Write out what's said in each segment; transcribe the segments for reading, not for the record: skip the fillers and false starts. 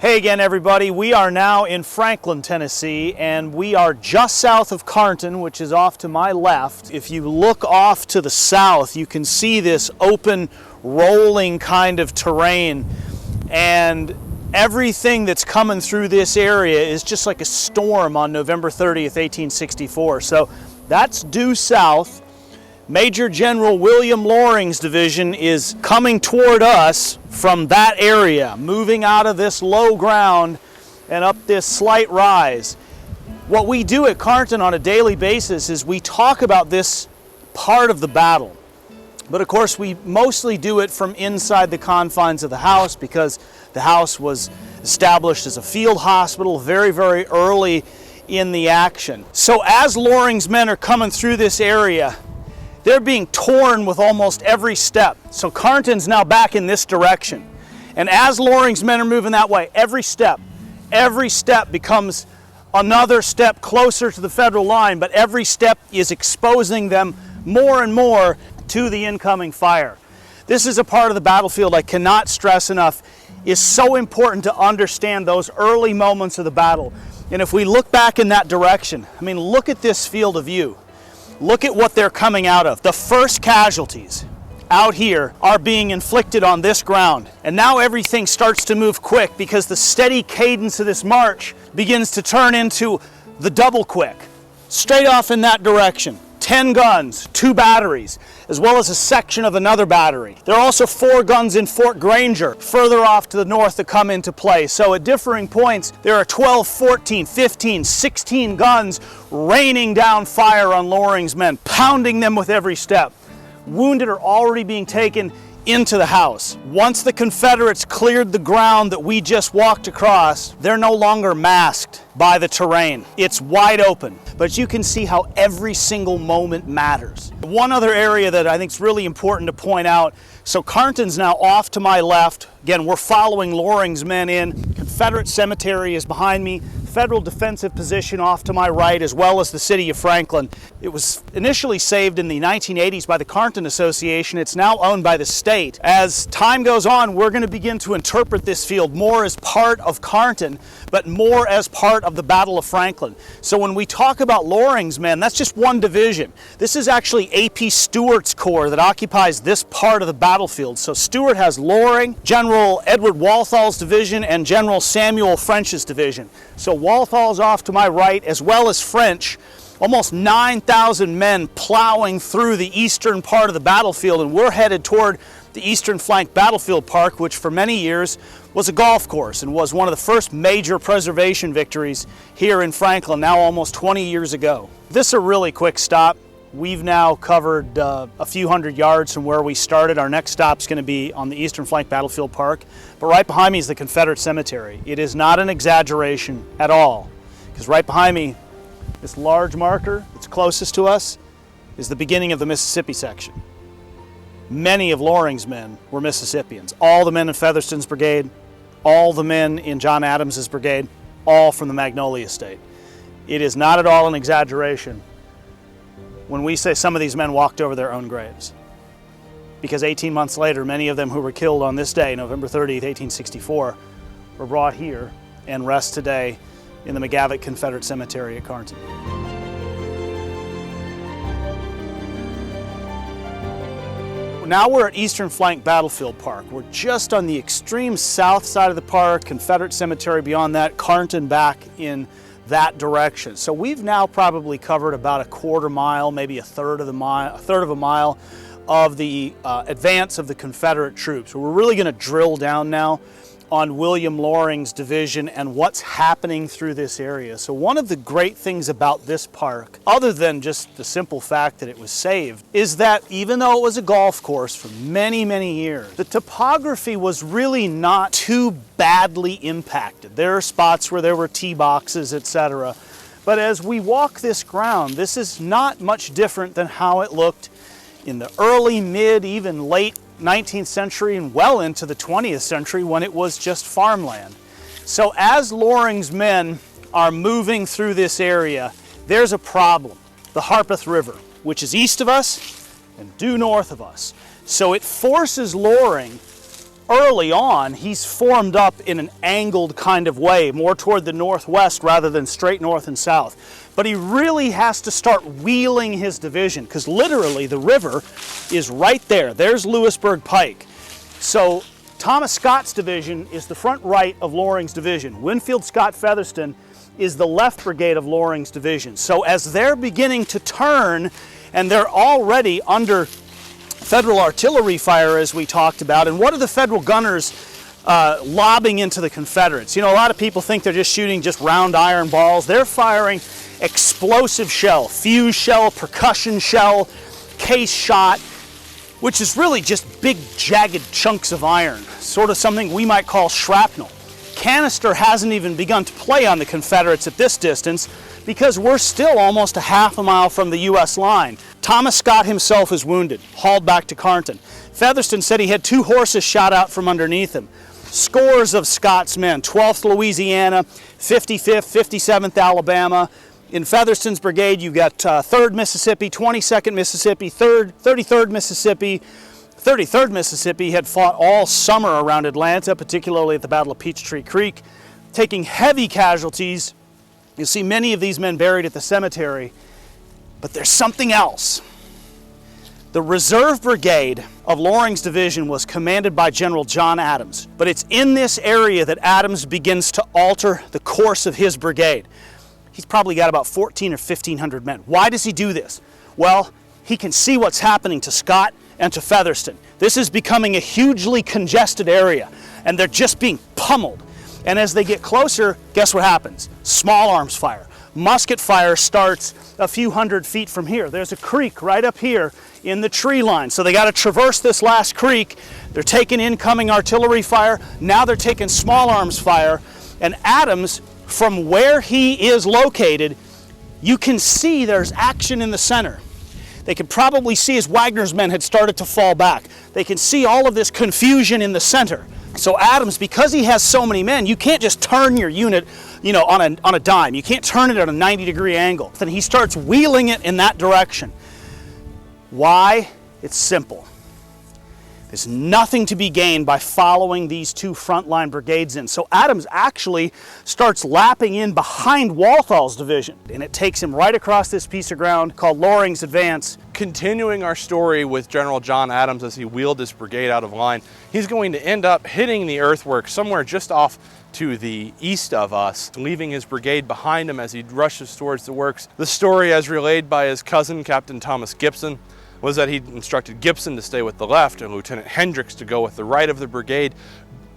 Hey again, everybody. We are now in Franklin, Tennessee, and we are just south of Carnton, which is off to my left. If you look off to the south, you can see this open, rolling kind of terrain, and everything that's coming through this area is just like a storm on November 30th, 1864. So that's due south. Major General William Loring's division is coming toward us from that area, moving out of this low ground and up this slight rise. What we do at Carnton on a daily basis is we talk about this part of the battle. But of course, we mostly do it from inside the confines of the house because the house was established as a field hospital very, very early in the action. So as Loring's men are coming through this area, they're being torn with almost every step. So Carnton's now back in this direction. And as Loring's men are moving that way, every step becomes another step closer to the federal line, but every step is exposing them more and more to the incoming fire. This is a part of the battlefield I cannot stress enough is so important to understand those early moments of the battle. And if we look back in that direction, I mean, look at this field of view. Look at what they're coming out of. The first casualties out here are being inflicted on this ground. And now everything starts to move quick because the steady cadence of this march begins to turn into the double quick. Straight off in that direction. 10 guns, 2 batteries, as well as a section of another battery. There are also 4 guns in Fort Granger, further off to the north, that come into play. So at differing points, there are 12, 14, 15, 16 guns raining down fire on Loring's men, pounding them with every step. Wounded are already being taken into the house. Once the Confederates cleared the ground that we just walked across, they're no longer masked by the terrain. It's wide open, but you can see how every single moment matters. One other area that I think is really important to point out, so Carnton's now off to my left. Again, we're following Loring's men in. Confederate cemetery is behind me. Federal defensive position off to my right, as well as the city of Franklin. It was initially saved in the 1980s by the Carnton Association. It's now owned by the state. As time goes on, we're going to begin to interpret this field more as part of Carnton, but more as part of the Battle of Franklin. So when we talk about Loring's men, that's just one division. This is actually A.P. Stewart's corps that occupies this part of the battlefield. So Stewart has Loring, General Edward Walthal's division, and General Samuel French's division. So Walthal's off to my right, as well as French. Almost 9,000 men plowing through the eastern part of the battlefield, and we're headed toward the Eastern Flank Battlefield Park, which for many years was a golf course and was one of the first major preservation victories here in Franklin, now almost 20 years ago. This is a really quick stop. We've now covered a few hundred yards from where we started. Our next stop's going to be on the Eastern Flank Battlefield Park, but right behind me is the Confederate Cemetery. It is not an exaggeration at all, because right behind me, this large marker that's closest to us is the beginning of the Mississippi section. Many of Loring's men were Mississippians. All the men in Featherston's brigade, all the men in John Adams's brigade, all from the Magnolia State. It is not at all an exaggeration when we say some of these men walked over their own graves. Because 18 months later, many of them who were killed on this day, November 30th, 1864, were brought here and rest today in the McGavock Confederate Cemetery at Carnton. Now we're at Eastern Flank Battlefield Park. We're just on the extreme south side of the park, Confederate Cemetery beyond that, Carnton back in that direction. So we've now probably covered about a quarter mile, maybe a third of a mile of the advance of the Confederate troops. So we're really going to drill down now on William Loring's division and what's happening through this area. So one of the great things about this park, other than just the simple fact that it was saved, is that even though it was a golf course for many, many years, the topography was really not too badly impacted. There are spots where there were tee boxes, etc. But as we walk this ground, this is not much different than how it looked in the early, mid, even late 19th century and well into the 20th century when it was just farmland. So as Loring's men are moving through this area, there's a problem. The Harpeth River, which is east of us and due north of us. So it forces Loring early on, he's formed up in an angled kind of way, more toward the northwest rather than straight north and south. But he really has to start wheeling his division, because literally the river is right there. There's Lewisburg Pike. So Thomas Scott's division is the front right of Loring's division. Winfield Scott Featherston is the left brigade of Loring's division. So as they're beginning to turn, and they're already under Federal artillery fire, as we talked about, and what are the Federal gunners lobbing into the Confederates? You know, a lot of people think they're just shooting just round iron balls. They're firing explosive shell, fuse shell, percussion shell, case shot, which is really just big jagged chunks of iron, sort of something we might call shrapnel. Canister hasn't even begun to play on the Confederates at this distance, because we're still almost a half a mile from the U.S. line. Thomas Scott himself is wounded, hauled back to Carnton. Featherston said he had 2 horses shot out from underneath him. Scores of Scott's men, 12th Louisiana, 55th, 57th Alabama. In Featherston's brigade, you've got 3rd Mississippi, 22nd Mississippi, 33rd Mississippi. 33rd Mississippi had fought all summer around Atlanta, particularly at the Battle of Peachtree Creek, taking heavy casualties. You'll see many of these men buried at the cemetery, but there's something else. The Reserve Brigade of Loring's division was commanded by General John Adams, but it's in this area that Adams begins to alter the course of his brigade. He's probably got about 1,400 or 1,500 men. Why does he do this? Well, he can see what's happening to Scott and to Featherston. This is becoming a hugely congested area, and they're just being pummeled. And as they get closer, guess what happens? Small arms fire. Musket fire starts a few hundred feet from here. There's a creek right up here in the tree line. So they got to traverse this last creek. They're taking incoming artillery fire. Now they're taking small arms fire. And Adams, from where he is located, you can see there's action in the center. They can probably see as Wagner's men had started to fall back. They can see all of this confusion in the center. So Adams, because he has so many men, you can't just turn your unit, you know, on a dime. You can't turn it at a 90-degree angle. Then he starts wheeling it in that direction. Why? It's simple. There's nothing to be gained by following these 2 frontline brigades in. So Adams actually starts lapping in behind Walthal's division, and it takes him right across this piece of ground called Loring's Advance. Continuing our story with General John Adams as he wheeled this brigade out of line, he's going to end up hitting the earthworks somewhere just off to the east of us, leaving his brigade behind him as he rushes towards the works. The story, as relayed by his cousin, Captain Thomas Gibson, was that he instructed Gibson to stay with the left and Lieutenant Hendricks to go with the right of the brigade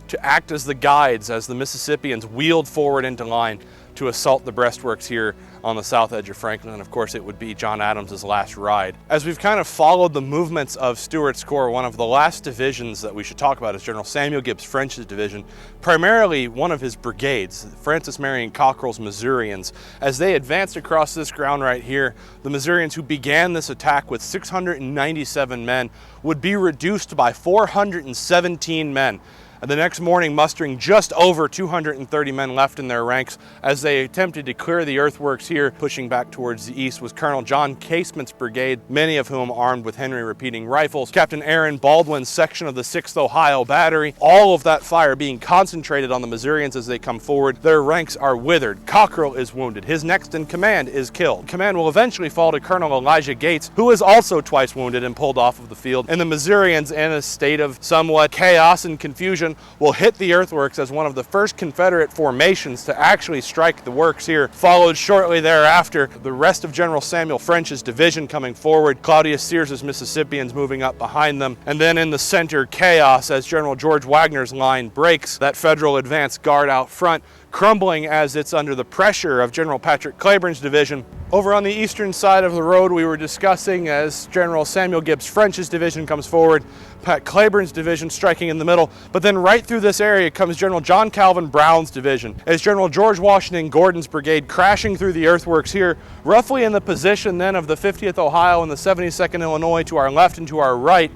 to act as the guides as the Mississippians wheeled forward into line to assault the breastworks here on the south edge of Franklin. And of course, it would be John Adams' last ride. As we've kind of followed the movements of Stuart's Corps, one of the last divisions that we should talk about is General Samuel Gibbs French's division, primarily one of his brigades, Francis Marion Cockrell's Missourians. As they advanced across this ground right here, the Missourians, who began this attack with 697 men, would be reduced by 417 men. And the next morning, mustering just over 230 men left in their ranks as they attempted to clear the earthworks here. Pushing back towards the east was Colonel John Casement's brigade, many of whom armed with Henry repeating rifles, Captain Aaron Baldwin's section of the 6th Ohio Battery, all of that fire being concentrated on the Missourians as they come forward. Their ranks are withered. Cockrell is wounded. His next in command is killed. Command will eventually fall to Colonel Elijah Gates, who is also twice wounded and pulled off of the field. And the Missourians, in a state of somewhat chaos and confusion, will hit the earthworks as one of the first Confederate formations to actually strike the works here. Followed shortly thereafter, the rest of General Samuel French's division coming forward, Claudius Sears's Mississippians moving up behind them, and then in the center, chaos as General George Wagner's line breaks that Federal advance guard out front, crumbling as it's under the pressure of General Patrick Cleburne's division. Over on the eastern side of the road, we were discussing as General Samuel Gibbs French's division comes forward, Pat Cleburne's division striking in the middle, but then right through this area comes General John Calvin Brown's division, as General George Washington Gordon's brigade crashing through the earthworks here, roughly in the position then of the 50th Ohio and the 72nd Illinois to our left and to our right.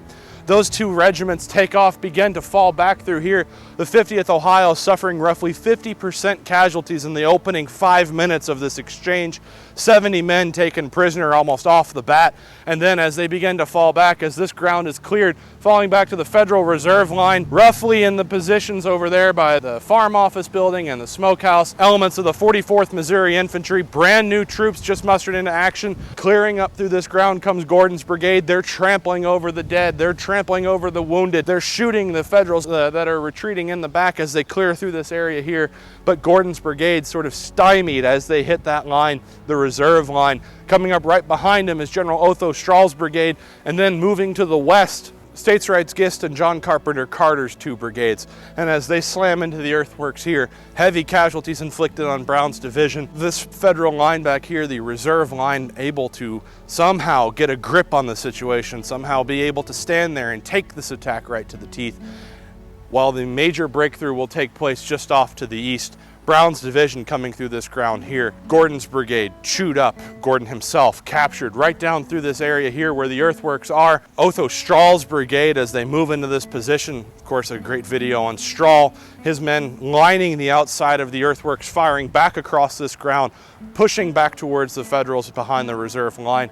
Those 2 regiments take off, begin to fall back through here. The 50th Ohio suffering roughly 50% casualties in the opening 5 minutes of this exchange. 70 men taken prisoner almost off the bat. And then as they begin to fall back, as this ground is cleared, falling back to the Federal Reserve line, roughly in the positions over there by the farm office building and the smokehouse, elements of the 44th Missouri Infantry, brand new troops just mustered into action. Clearing up through this ground comes Gordon's brigade. They're trampling over the dead. They're trampling over the wounded. They're shooting the Federals that are retreating in the back as they clear through this area here. But Gordon's brigade sort of stymied as they hit that line, the reserve line. Coming up right behind him is General Otho Strahl's brigade, and then moving to the west, States Rights Gist and John Carpenter Carter's 2 brigades. And as they slam into the earthworks here, heavy casualties inflicted on Brown's division. This Federal line back here, the reserve line, able to somehow get a grip on the situation, somehow be able to stand there and take this attack right to the teeth. While the major breakthrough will take place just off to the east, Brown's division coming through this ground here. Gordon's brigade chewed up. Gordon himself captured right down through this area here where the earthworks are. Otho Strahl's brigade, as they move into this position, of course a great video on Strahl, his men lining the outside of the earthworks, firing back across this ground, pushing back towards the Federals behind the reserve line.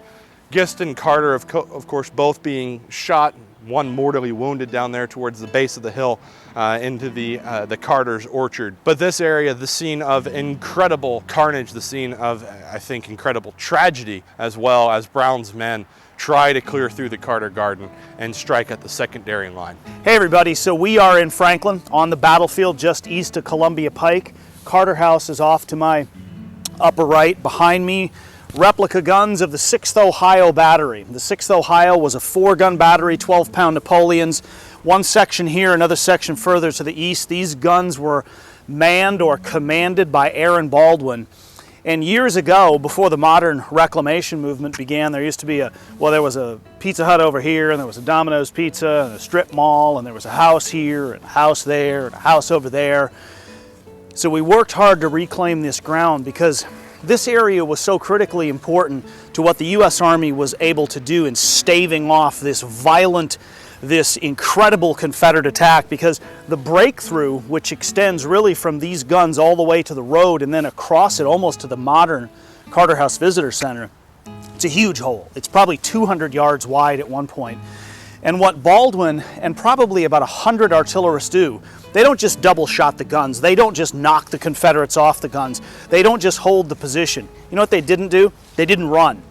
Gist and Carter, of course, both being shot, one mortally wounded down there towards the base of the hill into the Carter's orchard. But this area, the scene of incredible carnage, the scene of, I think, incredible tragedy, as well as Brown's men try to clear through the Carter garden and strike at the secondary line. Hey everybody, so we are in Franklin on the battlefield just east of Columbia Pike. Carter House is off to my upper right. Behind me, replica guns of the 6th Ohio Battery. The 6th Ohio was a 4-gun battery, 12-pound Napoleons. One section here, another section further to the east. These guns were manned or commanded by Aaron Baldwin. And years ago, before the modern reclamation movement began, there used to be there was a Pizza Hut over here, and there was a Domino's Pizza, and a strip mall, and there was a house here, and a house there, and a house over there. So we worked hard to reclaim this ground because this area was so critically important to what the U.S. Army was able to do in staving off this violent, this incredible Confederate attack, because the breakthrough, which extends really from these guns all the way to the road and then across it almost to the modern Carter House Visitor Center, it's a huge hole. It's probably 200 yards wide at one point. And what Baldwin and probably about 100 artillerists do, they don't just double shot the guns. They don't just knock the Confederates off the guns. They don't just hold the position. You know what they didn't do? They didn't run.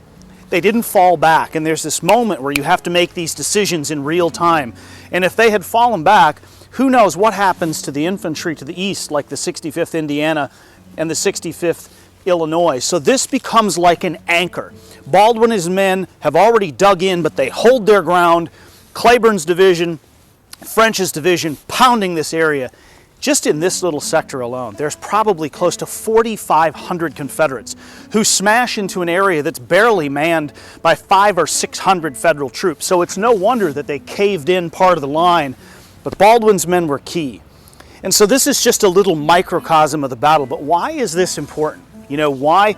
They didn't fall back. And there's this moment where you have to make these decisions in real time. And if they had fallen back, who knows what happens to the infantry to the east, like the 65th Indiana and the 65th Illinois. So this becomes like an anchor. Baldwin and his men have already dug in, but they hold their ground. Cleburne's division, French's division, pounding this area. Just in this little sector alone, there's probably close to 4,500 Confederates who smash into an area that's barely manned by 500 or 600 Federal troops. So it's no wonder that they caved in part of the line, but Baldwin's men were key. And so this is just a little microcosm of the battle, but why is this important? You know, why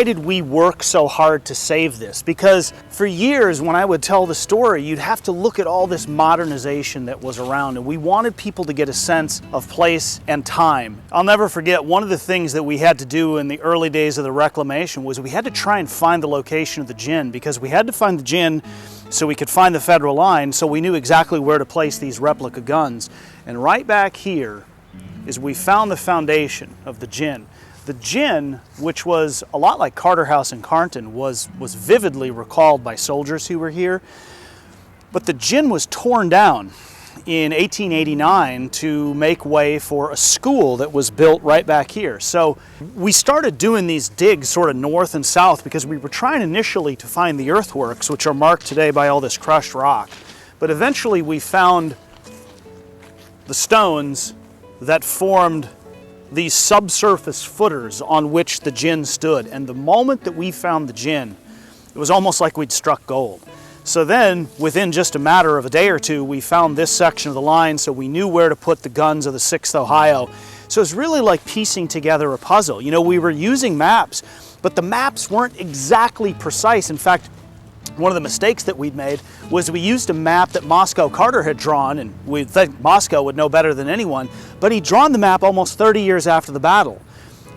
did we work so hard to save this? Because for years, when I would tell the story, you'd have to look at all this modernization that was around, and we wanted people to get a sense of place and time. I'll never forget, one of the things that we had to do in the early days of the reclamation was we had to try and find the location of the gin, because we had to find the gin so we could find the Federal line, so we knew exactly where to place these replica guns. And right back here is we found the foundation of the gin. The gin, which was a lot like Carter House in Carnton, was vividly recalled by soldiers who were here. But the gin was torn down in 1889 to make way for a school that was built right back here. So we started doing these digs sort of north and south because we were trying initially to find the earthworks, which are marked today by all this crushed rock. But eventually we found the stones that formed these subsurface footers on which the gin stood. And the moment that we found the gin, it was almost like we'd struck gold. So then, within just a matter of a day or two, we found this section of the line, so we knew where to put the guns of the 6th Ohio. So it's really like piecing together a puzzle. You know, we were using maps, but the maps weren't exactly precise. In fact, one of the mistakes that we'd made was we used a map that Moscow Carter had drawn, and we think Moscow would know better than anyone, but he'd drawn the map almost 30 years after the battle.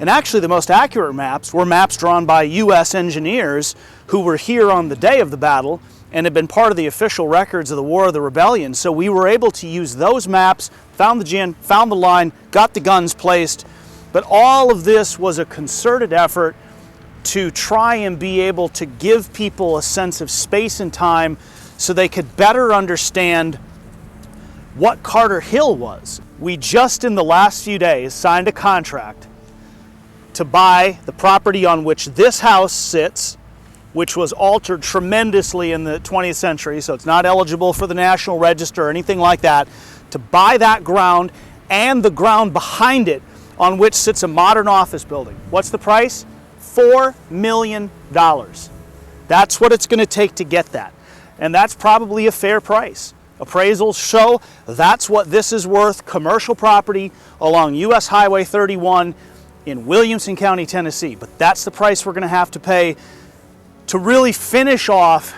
And actually the most accurate maps were maps drawn by U.S. engineers who were here on the day of the battle and had been part of the official records of the War of the Rebellion. So we were able to use those maps, found the gin, found the line, got the guns placed. But all of this was a concerted effort to try and be able to give people a sense of space and time so they could better understand what Carter Hill was. We just in the last few days signed a contract to buy the property on which this house sits, which was altered tremendously in the 20th century, so it's not eligible for the National Register or anything like that, to buy that ground and the ground behind it on which sits a modern office building. What's the price? $4 million. That's what it's going to take to get that. And that's probably a fair price. Appraisals show that's what this is worth, commercial property along US Highway 31 in Williamson County, Tennessee. But that's the price we're going to have to pay to really finish off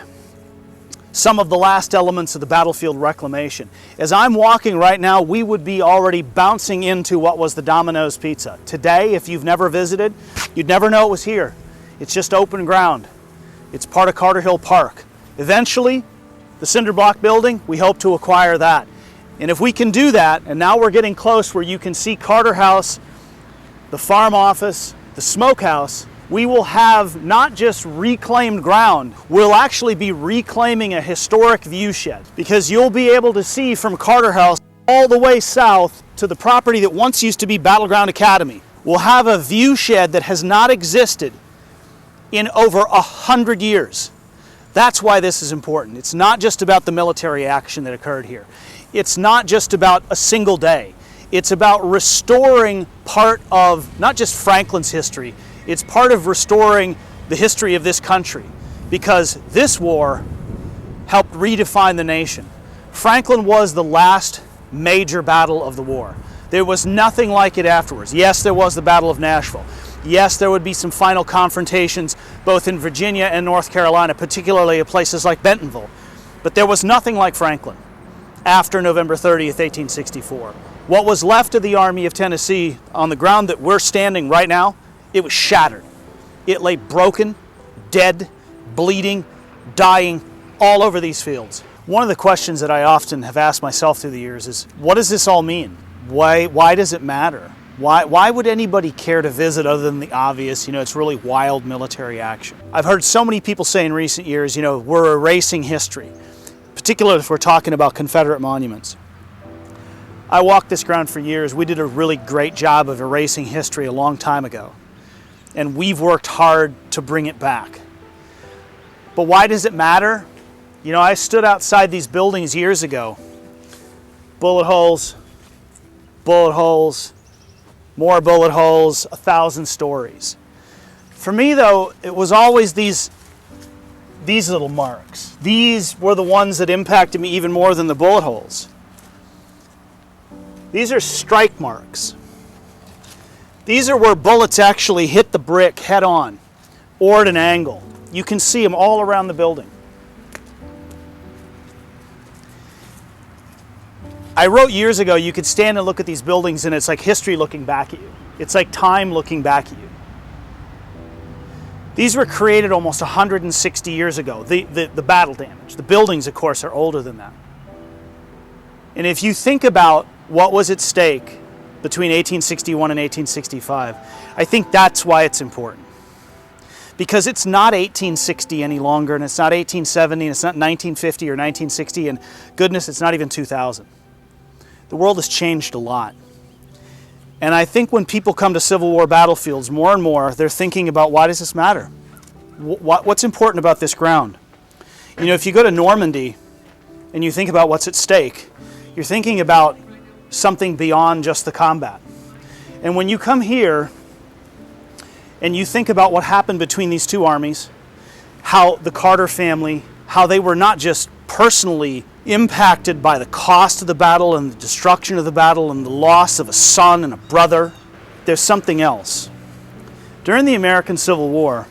some of the last elements of the battlefield reclamation. As I'm walking right now, we would be already bouncing into what was the Domino's Pizza. Today, if you've never visited, you'd never know it was here. It's just open ground. It's part of Carter Hill Park. Eventually, the cinder block building, we hope to acquire that. And if we can do that, and now we're getting close where you can see Carter House, the farm office, the smokehouse, we will have not just reclaimed ground, we'll actually be reclaiming a historic view shed, because you'll be able to see from Carter House all the way south to the property that once used to be Battleground Academy. We'll have a view shed that has not existed in over 100 years. That's why this is important. It's not just about the military action that occurred here. It's not just about a single day. It's about restoring part of not just Franklin's history, it's part of restoring the history of this country, because this war helped redefine the nation. Franklin was the last major battle of the war. There was nothing like it afterwards. Yes, there was the Battle of Nashville. Yes, there would be some final confrontations both in Virginia and North Carolina, particularly at places like Bentonville. But there was nothing like Franklin after November 30th, 1864. What was left of the Army of Tennessee on the ground that we're standing right now, it was shattered. It lay broken, dead, bleeding, dying all over these fields. One of the questions that I often have asked myself through the years is, what does this all mean? Why does it matter? Why would anybody care to visit other than the obvious, it's really wild military action? I've heard so many people say in recent years, we're erasing history, particularly if we're talking about Confederate monuments. I walked this ground for years. We did a really great job of erasing history a long time ago. And we've worked hard to bring it back. But why does it matter? I stood outside these buildings years ago. Bullet holes, more bullet holes, 1,000 stories. For me though, it was always these little marks. These were the ones that impacted me even more than the bullet holes. These are strike marks. These are where bullets actually hit the brick head on or at an angle. You can see them all around the building. I wrote years ago, you could stand and look at these buildings and it's like history looking back at you. It's like time looking back at you. These were created almost 160 years ago, the battle damage. The buildings, of course, are older than that. And if you think about what was at stake between 1861 and 1865, I think that's why it's important. Because it's not 1860 any longer, and it's not 1870, and it's not 1950 or 1960, and goodness, it's not even 2000. The world has changed a lot. And I think when people come to Civil War battlefields, more and more, they're thinking about, why does this matter? What's important about this ground? If you go to Normandy and you think about what's at stake, you're thinking about something beyond just the combat. And when you come here and you think about what happened between these two armies, how the Carter family, how they were not just personally impacted by the cost of the battle and the destruction of the battle and the loss of a son and a brother, there's something else. During the American Civil War,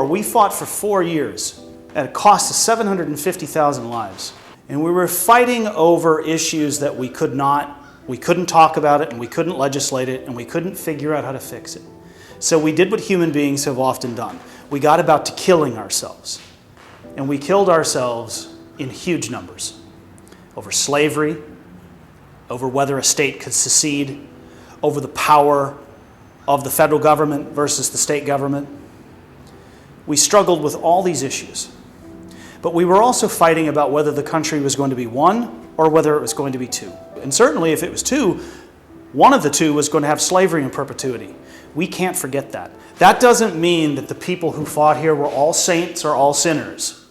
we fought for 4 years at a cost of 750,000 lives. And we were fighting over issues that we couldn't talk about it, and we couldn't legislate it, and we couldn't figure out how to fix it. So we did what human beings have often done. We got about to killing ourselves. And we killed ourselves in huge numbers. Over slavery, over whether a state could secede, over the power of the federal government versus the state government. We struggled with all these issues. But we were also fighting about whether the country was going to be one or whether it was going to be two. And certainly if it was two, one of the two was going to have slavery in perpetuity. We can't forget that. That doesn't mean that the people who fought here were all saints or all sinners,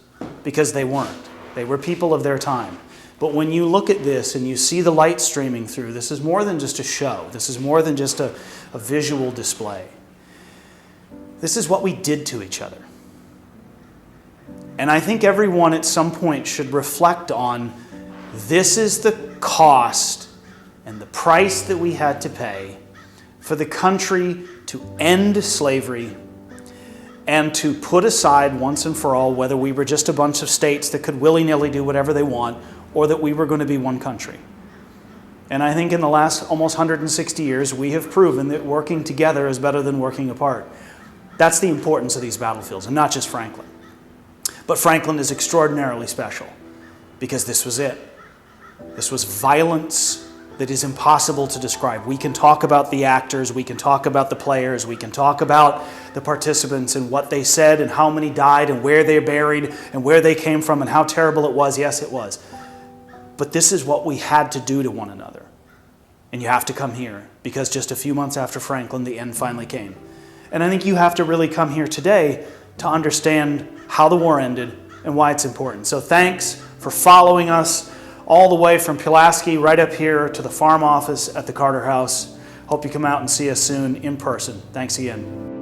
because they weren't. They were people of their time. But when you look at this and you see the light streaming through, this is more than just a show. This is more than just a visual display. This is what we did to each other. And I think everyone at some point should reflect on, this is the cost and the price that we had to pay for the country to end slavery and to put aside once and for all whether we were just a bunch of states that could willy-nilly do whatever they want, or that we were going to be one country. And I think in the last almost 160 years, we have proven that working together is better than working apart. That's the importance of these battlefields, and not just Franklin. But Franklin is extraordinarily special, because this was it. This was violence that is impossible to describe. We can talk about the actors, we can talk about the players, we can talk about the participants and what they said and how many died and where they're buried and where they came from and how terrible it was. Yes, it was. But this is what we had to do to one another. And you have to come here, because just a few months after Franklin, the end finally came. And I think you have to really come here today to understand how the war ended and why it's important. So thanks for following us all the way from Pulaski right up here to the farm office at the Carter House. Hope you come out and see us soon in person. Thanks again.